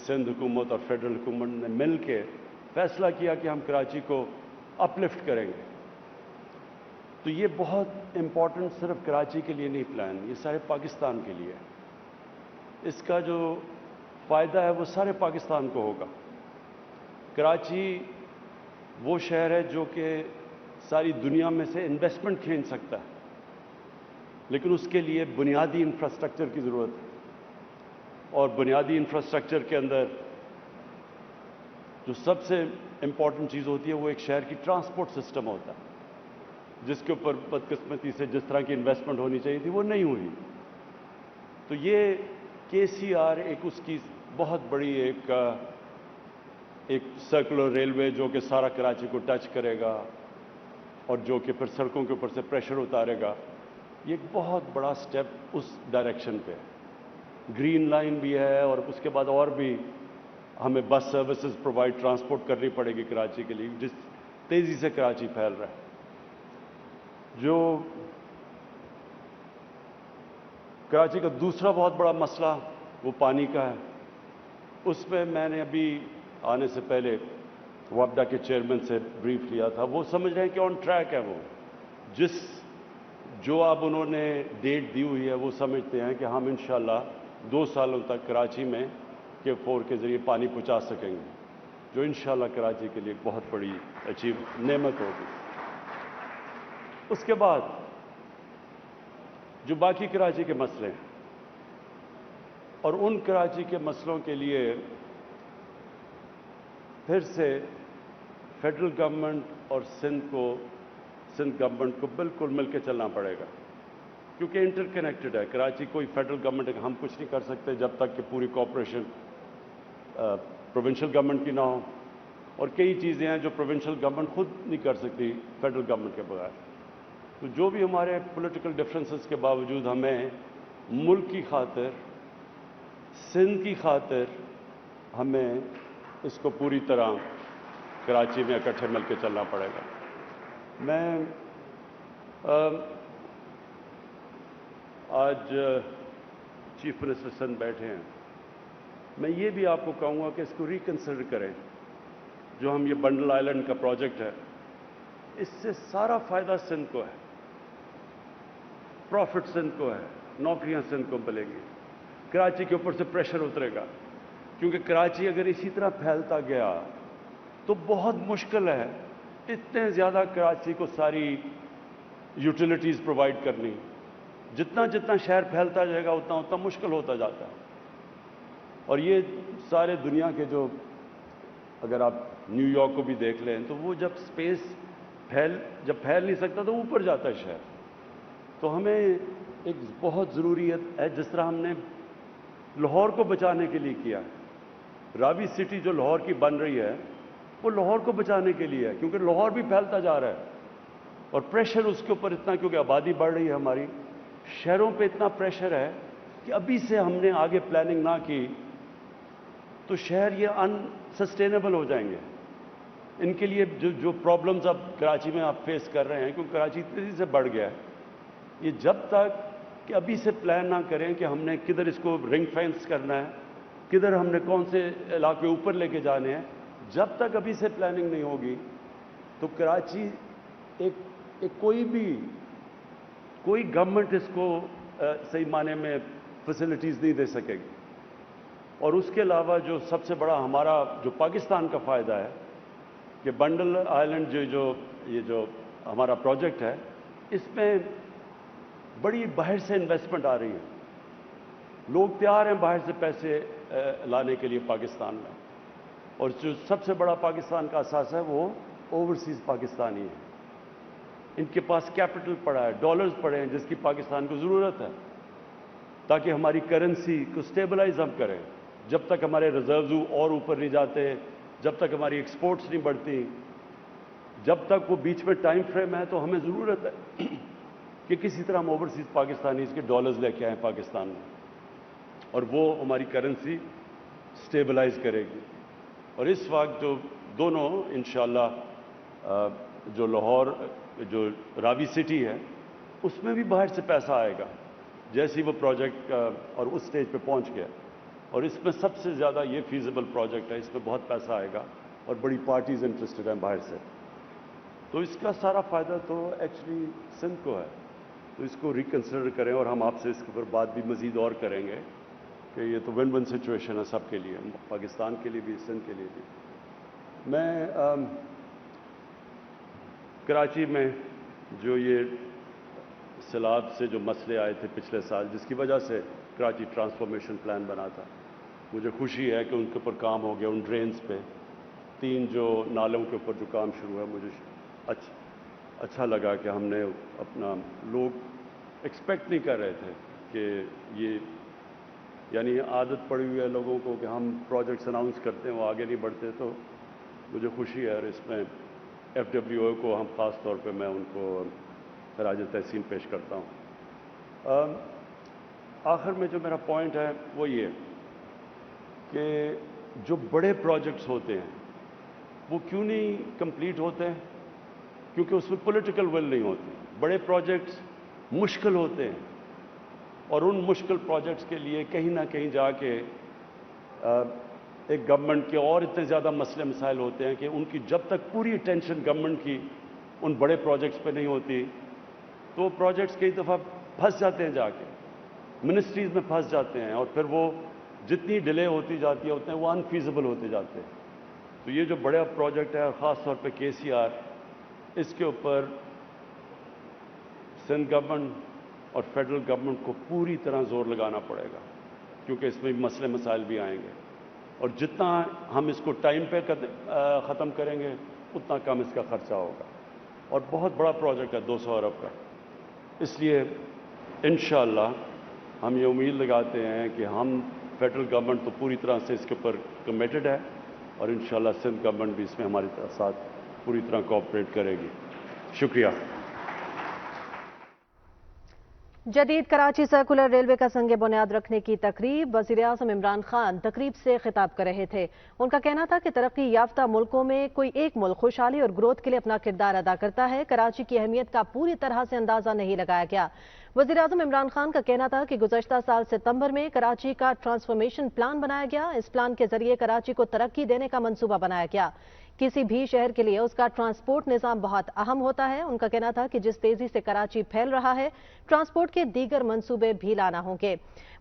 सिंध हुकूमत और फेडरल हुकूमत ने मिल के फैसला किया कि हम कराची को अपलिफ्ट करेंगे। तो ये बहुत इम्पॉर्टेंट सिर्फ कराची के लिए नहीं प्लान, ये सारे पाकिस्तान के लिए है। इसका जो फ़ायदा है वो सारे पाकिस्तान को होगा। कराची वो शहर है जो कि सारी दुनिया में से इन्वेस्टमेंट खींच सकता है, लेकिन उसके लिए बुनियादी इंफ्रास्ट्रक्चर की ज़रूरत है। और बुनियादी इंफ्रास्ट्रक्चर के अंदर जो सबसे इम्पॉर्टेंट चीज़ होती है वो एक शहर की ट्रांसपोर्ट सिस्टम होता है, जिसके ऊपर बदकिस्मती से जिस तरह की इन्वेस्टमेंट होनी चाहिए थी वो नहीं हुई। तो ये KCR एक उसकी बहुत बड़ी एक सर्कुलर रेलवे जो कि सारा कराची को टच करेगा और जो कि फिर सड़कों के ऊपर से प्रेशर उतारेगा, ये एक बहुत बड़ा स्टेप उस डायरेक्शन पे है। ग्रीन लाइन भी है और उसके बाद और भी हमें बस सर्विसेज प्रोवाइड ट्रांसपोर्ट करनी पड़ेगी कराची के लिए, जिस तेज़ी से कराची फैल रहा है। जो कराची का दूसरा बहुत बड़ा मसला वो पानी का है। उसमें मैंने अभी आने से पहले वापडा के चेयरमैन से ब्रीफ लिया था। वो समझ रहे हैं कि ऑन ट्रैक है। वो जो अब उन्होंने डेट दी हुई है वो समझते हैं कि हम इंशाल्लाह 2 सालों तक कराची में K4 के ज़रिए पानी पहुंचा सकेंगे, जो इंशाल्लाह कराची के लिए बहुत बड़ी नेमत होगी। उसके बाद जो बाकी कराची के मसले हैं, और उन कराची के मसलों के लिए फिर से फेडरल गवर्नमेंट और सिंध गवर्नमेंट को बिल्कुल मिलकर चलना पड़ेगा, क्योंकि इंटरकनेक्टेड है। कराची कोई फेडरल गवर्नमेंट हम कुछ नहीं कर सकते जब तक कि पूरी कॉपरेशन प्रोविंशियल गवर्नमेंट की ना हो, और कई चीज़ें हैं जो प्रोविंशियल गवर्नमेंट खुद नहीं कर सकती फेडरल गवर्नमेंट के बगैर। तो जो भी हमारे पॉलिटिकल डिफरेंसेस के बावजूद हमें मुल्क की खातिर, सिंध की खातिर, हमें इसको पूरी तरह कराची में इकट्ठे मिलकर चलना पड़ेगा। मैं आज चीफ मिनिस्टर सिंध बैठे हैं, मैं ये भी आपको कहूँगा कि इसको रिकन्सिडर करें। जो हम ये बंडल आइलैंड का प्रोजेक्ट है, इससे सारा फ़ायदा सिंध को है, प्रॉफिट सिंध को है, नौकरियां सिंध को मिलेंगी, कराची के ऊपर से प्रेशर उतरेगा। क्योंकि कराची अगर इसी तरह फैलता गया तो बहुत मुश्किल है इतने ज़्यादा कराची को सारी यूटिलिटीज़ प्रोवाइड करनी। जितना जितना शहर फैलता जाएगा उतना उतना मुश्किल होता जाता है। और ये सारे दुनिया के जो, अगर आप न्यूयॉर्क को भी देख लें तो वो जब जब फैल नहीं सकता तो ऊपर जाता है शहर। तो हमें एक बहुत ज़रूरीत है, जिस तरह हमने लाहौर को बचाने के लिए किया है। रावी सिटी जो लाहौर की बन रही है वो लाहौर को बचाने के लिए है, क्योंकि लाहौर भी फैलता जा रहा है और प्रेशर उसके ऊपर इतना, क्योंकि आबादी बढ़ रही है हमारी, शहरों पे इतना प्रेशर है कि अभी से हमने आगे प्लानिंग ना की तो शहर ये अनसस्टेनेबल हो जाएंगे। इनके लिए जो प्रॉब्लम्स अब कराची में आप फेस कर रहे हैं, क्योंकि कराची तेज़ी से बढ़ गया है, ये जब तक कि अभी से प्लान ना करें कि हमने किधर इसको रिंग फेंस करना है, किधर हमने कौन से इलाके ऊपर लेके जाने हैं, जब तक अभी से प्लानिंग नहीं होगी तो कराची एक कोई गवर्नमेंट इसको सही माने में फैसिलिटीज़ नहीं दे सकेगी। और उसके अलावा जो सबसे बड़ा हमारा जो पाकिस्तान का फ़ायदा है कि बंडल आइलैंड जो हमारा प्रोजेक्ट है, इसमें बड़ी बाहर से इन्वेस्टमेंट आ रही है। लोग तैयार हैं बाहर से पैसे लाने के लिए पाकिस्तान में, और जो सबसे बड़ा पाकिस्तान का असास है वो ओवरसीज़ पाकिस्तानी है। इनके पास कैपिटल पड़ा है, डॉलर्स पड़े हैं, जिसकी पाकिस्तान को ज़रूरत है ताकि हमारी करेंसी को स्टेबलाइज हम करें। जब तक हमारे रिजर्व्स और ऊपर नहीं जाते, जब तक हमारी एक्सपोर्ट्स नहीं बढ़ती, जब तक वो बीच में टाइम फ्रेम है, तो हमें ज़रूरत है कि किसी तरह हम ओवरसीज़ पाकिस्तानीज़ के डॉलर्स लेके आएँ पाकिस्तान में, और वो हमारी करेंसी स्टेबलाइज करेगी। और इस वक्त जो दोनों इंशाल्लाह जो लाहौर जो रावी सिटी है उसमें भी बाहर से पैसा आएगा जैसे ही वो प्रोजेक्ट और उस स्टेज पे पहुंच गया। और इसमें सबसे ज़्यादा ये फीजिबल प्रोजेक्ट है, इसमें बहुत पैसा आएगा और बड़ी पार्टीज़ इंटरेस्टेड हैं बाहर से, तो इसका सारा फ़ायदा तो एक्चुअली सिंध को है। तो इसको रिकन्सिडर करें और हम आपसे इसके ऊपर बात भी मज़ीद और करेंगे कि ये तो विन विन सिचुएशन है सबके लिए, पाकिस्तान के लिए भी, सिंध के लिए भी। मैं कराची में जो ये सैलाब से जो मसले आए थे पिछले साल, जिसकी वजह से कराची ट्रांसफॉर्मेशन प्लान बना था, मुझे खुशी है कि उनके ऊपर काम हो गया। उन ड्रेन्स पे 3 जो नालों के ऊपर जो काम शुरू है, मुझे अच्छा लगा कि हमने अपना, लोग एक्सपेक्ट नहीं कर रहे थे कि ये, यानी आदत पड़ी हुई है लोगों को कि हम प्रोजेक्ट्स अनाउंस करते हैं वो आगे नहीं बढ़ते, तो मुझे खुशी है। और इसमें FWO को हम ख़ास तौर पे मैं उनको खराज तहसीन पेश करता हूँ। आखिर में जो मेरा पॉइंट है वो ये कि जो बड़े प्रोजेक्ट्स होते हैं वो क्यों नहीं कंप्लीट होते हैं, क्योंकि उसमें पॉलिटिकल विल नहीं होती। बड़े प्रोजेक्ट्स मुश्किल होते हैं और उन मुश्किल प्रोजेक्ट्स के लिए कहीं ना कहीं जाके एक गवर्नमेंट के और इतने ज़्यादा मसले मसाइल होते हैं कि उनकी जब तक पूरी अटेंशन गवर्नमेंट की उन बड़े प्रोजेक्ट्स पे नहीं होती तो प्रोजेक्ट्स कई दफ़ा फंस जाते हैं, जाके मिनिस्ट्रीज़ में फंस जाते हैं और फिर वो जितनी डिले होती जाती है उतने वो अनफीजिबल होते जाते हैं। तो ये जो बड़ा प्रोजेक्ट है, और ख़ास तौर पे KCR, इसके ऊपर सिंध गवर्नमेंट और फेडरल गवर्नमेंट को पूरी तरह जोर लगाना पड़ेगा, क्योंकि इसमें मसले मसाइल भी आएंगे और जितना हम इसको टाइम पे ख़त्म करेंगे उतना कम इसका खर्चा होगा। और बहुत बड़ा प्रोजेक्ट है, 200 अरब का। इसलिए इंशाअल्लाह हम ये उम्मीद लगाते हैं कि हम, फेडरल गवर्नमेंट तो पूरी तरह से इसके ऊपर कमिटेड है और इंशाअल्लाह सिंध गवर्नमेंट भी इसमें हमारे साथ पूरी तरह कोऑपरेट करेगी। शुक्रिया। जदीद कराची सर्कुलर रेलवे का संग बुनियाद रखने की तकरीब, वज़ीर-ए-आज़म इमरान खान तकरीब से खिताब कर रहे थे। उनका कहना था कि तरक्की याफ्ता मुल्कों में कोई एक मुल्क खुशहाली और ग्रोथ के लिए अपना किरदार अदा करता है। कराची की अहमियत का पूरी तरह से अंदाजा नहीं लगाया गया। वज़ीर-ए-आज़म इमरान खान का कहना था कि गुज़श्ता साल सितंबर में कराची का ट्रांसफॉर्मेशन प्लान बनाया गया। इस प्लान के जरिए कराची को तरक्की देने का मंसूबा बनाया गया। किसी भी शहर के लिए उसका ट्रांसपोर्ट निज़ाम बहुत अहम होता है। उनका कहना था कि जिस तेजी से कराची फैल रहा है, ट्रांसपोर्ट के दीगर मंसूबे भी लाना होंगे।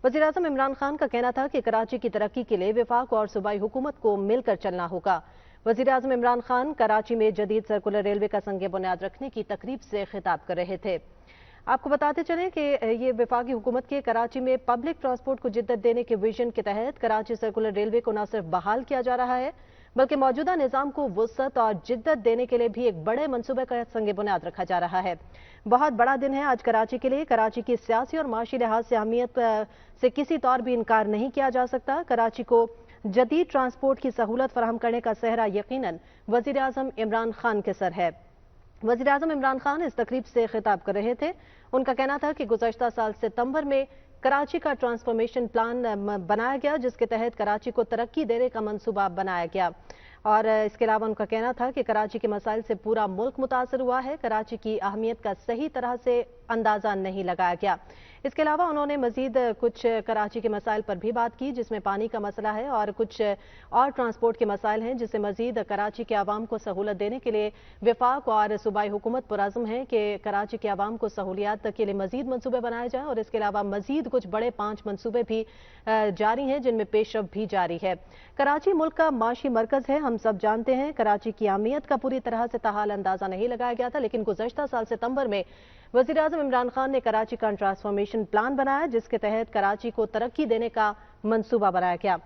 वज़ीर-ए-आज़म इमरान खान का कहना था कि कराची की तरक्की के लिए वफाक और सूबाई हुकूमत को मिलकर चलना होगा। वज़ीर-ए-आज़म इमरान खान कराची में जदीद सर्कुलर रेलवे का संग बुनियाद रखने की तकरीब से खिताब कर रहे थे। आपको बताते चलें कि ये वफाकी हुकूमत के कराची में पब्लिक ट्रांसपोर्ट को जिद्दत देने के विजन के तहत कराची सर्कुलर रेलवे को न सिर्फ बहाल किया जा रहा है, बल्कि मौजूदा निज़ाम को वुसअत और जिद्दत देने के लिए भी एक बड़े मंसूबे का संग बुनियाद रखा जा रहा है। बहुत बड़ा दिन है आज कराची के लिए। कराची की सियासी और माशी लिहाज से अहमियत से किसी तौर भी इनकार नहीं किया जा सकता। कराची को जदीद ट्रांसपोर्ट की सहूलत फराहम करने का सेहरा यकीनन वज़ीर-ए-आज़म इमरान खान के सर है। वज़ीर-ए-आज़म इमरान खान इस तकरीब से खिताब कर रहे थे। उनका कहना था कि गुज़श्ता साल सितंबर में कराची का ट्रांसफॉर्मेशन प्लान बनाया गया, जिसके तहत कराची को तरक्की देने का मंसूबा बनाया गया। और इसके अलावा उनका कहना था कि कराची के मसाइल से पूरा मुल्क मुतासर हुआ है। कराची की अहमियत का सही तरह से अंदाजा नहीं लगाया गया। इसके अलावा उन्होंने मजीद कुछ कराची के मसाइल पर भी बात की, जिसमें पानी का मसला है और कुछ और ट्रांसपोर्ट के मसाइल हैं, जिससे मजीद कराची के आवाम को सहूलत देने के लिए वफाक और सूबाई हुकूमत पुरज़्म है कि कराची के आवाम को सहूलियात के लिए मजीद मनसूबे बनाए जाएँ। और इसके अलावा मजीद कुछ बड़े 5 मनसूबे भी जारी हैं, जिनमें पेशरफ भी जारी है। कराची मुल्क का माशी मरकज़ है, हम सब जानते हैं। कराची की अहमियत का पूरी तरह से ताहाल अंदाजा नहीं लगाया गया था, लेकिन गुज़श्ता साल सितंबर में वज़ीर-ए-आज़म इमरान खान ने कराची का ट्रांसफॉर्मेशन प्लान बनाया, जिसके तहत कराची को तरक्की देने का मंसूबा बनाया गया।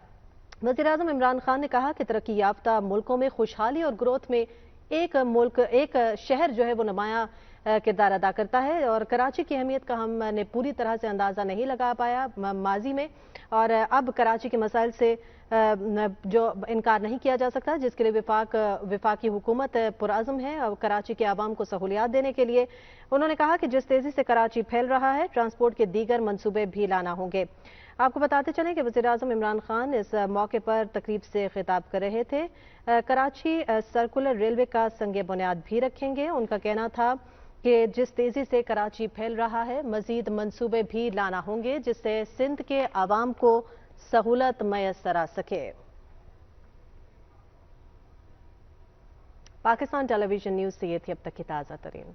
वज़ीर-ए-आज़म इमरान खान ने कहा कि तरक्की याफ्ता मुल्कों में खुशहाली और ग्रोथ में एक मुल्क, एक शहर जो है वो नुमाया किरदार अदा करता है और कराची की अहमियत का हमने पूरी तरह से अंदाज़ा नहीं लगा पाया माजी में, और अब कराची के मसाइल से जो इनकार नहीं किया जा सकता, जिसके लिए वफाकी हुकूमत पुरअज़्म है और कराची के आवाम को सहूलियात देने के लिए। उन्होंने कहा कि जिस तेज़ी से कराची फैल रहा है, ट्रांसपोर्ट के दीगर मनसूबे भी लाना होंगे। आपको बताते चलें कि वज़ीर-ए-आज़म इमरान खान इस मौके पर तकरीब से खिताब कर रहे थे। कराची सर्कुलर रेलवे का संग बुनियाद भी रखेंगे। उनका कहना था कि जिस तेज़ी से कराची फैल रहा है, मज़ीद मंसूबे भी लाना होंगे, जिससे सिंध के आवाम को सहूलत मैसर आ सके। पाकिस्तान टेलीविजन न्यूज़ से ये थी अब तक की ताज़ा तरीन।